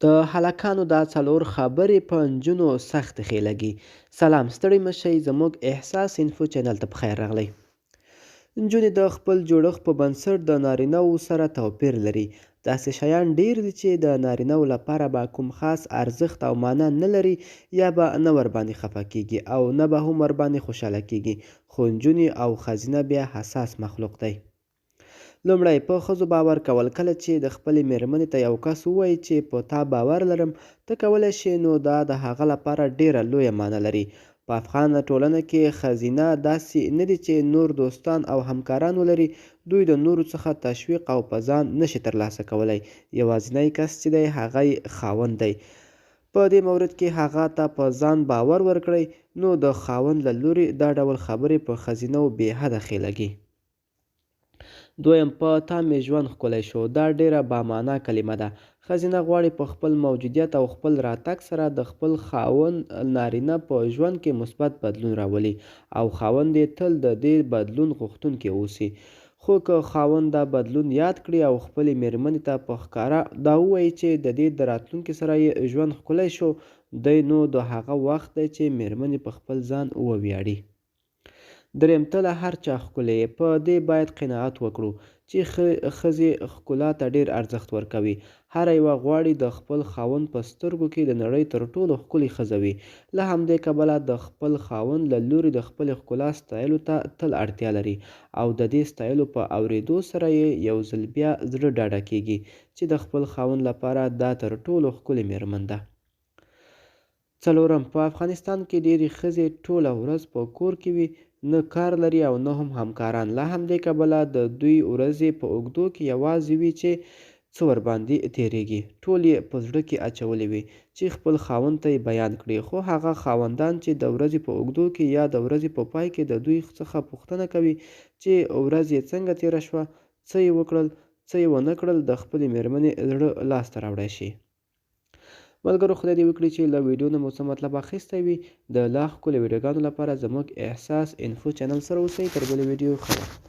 د هلکانو دا څلور خبرې په نجونو سختې ښې لګي. سلام، ستړي مه شئ، زموږ احساس انفو چینل ته پخیر راغلی. نجونې د خپل جوړښت په بنسټ د نارینه‌وو سره توپیر لري. داسې شیان ډېر دي چې د نارینه‌وو لپاره به کوم خاص ارزښت او معنا نه لري، یا به نه ورباندې خفه کیږي او نه به هم ورباندې خوشحاله کیږي. خو نجونې او ښځینه بیا حساس مخلوق دی. لومړی، په ښځو باور کول. کله چې د خپلې مېرمنې ته یو کس ووایي چې په تا باور لرم، ته کولی شې نو دا د هغه لپاره ډېره لویه معنا لري. په افغانه ټولنه کې ښځینه داسې نه دي چې نور دوستان او همکاران ولري. دوی د نورو څخه تشویق او په ځان نشي ترلاسه کولی. یوازینی کس چې دی هغه یې خاوند دی. په دې مورد کې هغه ته په ځان باور ورکړئ، نو د خاوند له لوري دا ډول خبرې په ښځینه‌وو بېحده ښې لګي. دویم، په تا مې ژوند ښکلی شو. دا ډېره بامعنا کلمه ده. ښځینه غواړي په خپل موجودیت او خپل راتګ سره د خپل خاوند نارینه په ژوند کې مثبت بدلون راولي، او خاوند یې تل د دې بدلون غوښتونکی اوسي. خو که خاوند دا بدلون یاد کړي او خپلې مېرمنې ته په ښکاره دا ووایي چې د دې د راتلونکي سره یې ژوند ښکلی شو، دی نو د هغه وخت دی چې مېرمنې په خپل ځان وویاړي. دریم، ته له هر چا ښکلې یې. په دې باید قناعت وکړو چې ښځې ښکلا ته ډېر ارزښت ورکوي. هره یوه غواړي د خپل خاوند په سترګو کې د نړۍ تر ټولو ښکلې ښځه وي. له همدې کبله د خپل خاوند له لوري د خپلې ښکلا ستایلو ته تل اړتیا لري، او د دې ستایلو په اورېدو سره یې یو ځل بیا زړه ډاډه کیږي چې د خپل خاوند لپاره دا تر ټولو ښکلې مېرمن ده. څلورم، په افغانستان کې ډېرې ښځې ټوله ورځ په کور کې وي، نه کار لري او نه هم همکاران. له همدې کبله د دوی ورځې په اوږدو کې یوازې وي چې څه ورباندې تېرېږي. ټول یې په زړه کې اچولي وي چې خپل خاوند ته یې بیان کړي. خو هغه خاوندان چې د ورځې په اوږدو کې یا د ورځې په پای کې د دوی څخه پوښتنه کوي چې ورځ یې څنګه تېره شوه، څه یې وکړل، څه یې ونه کړل، د خپلې مېرمنې زړه لاسته راوړی شي. ملګرو، خدای دې وکړي چې له ویډیو نه مو څه مطلب اخیستی وي. د لا ښکلو ویډیوګانو لپاره زموږ احساس انفو چینل سره اوسئ. تر بلې ویډیو ښه وخت.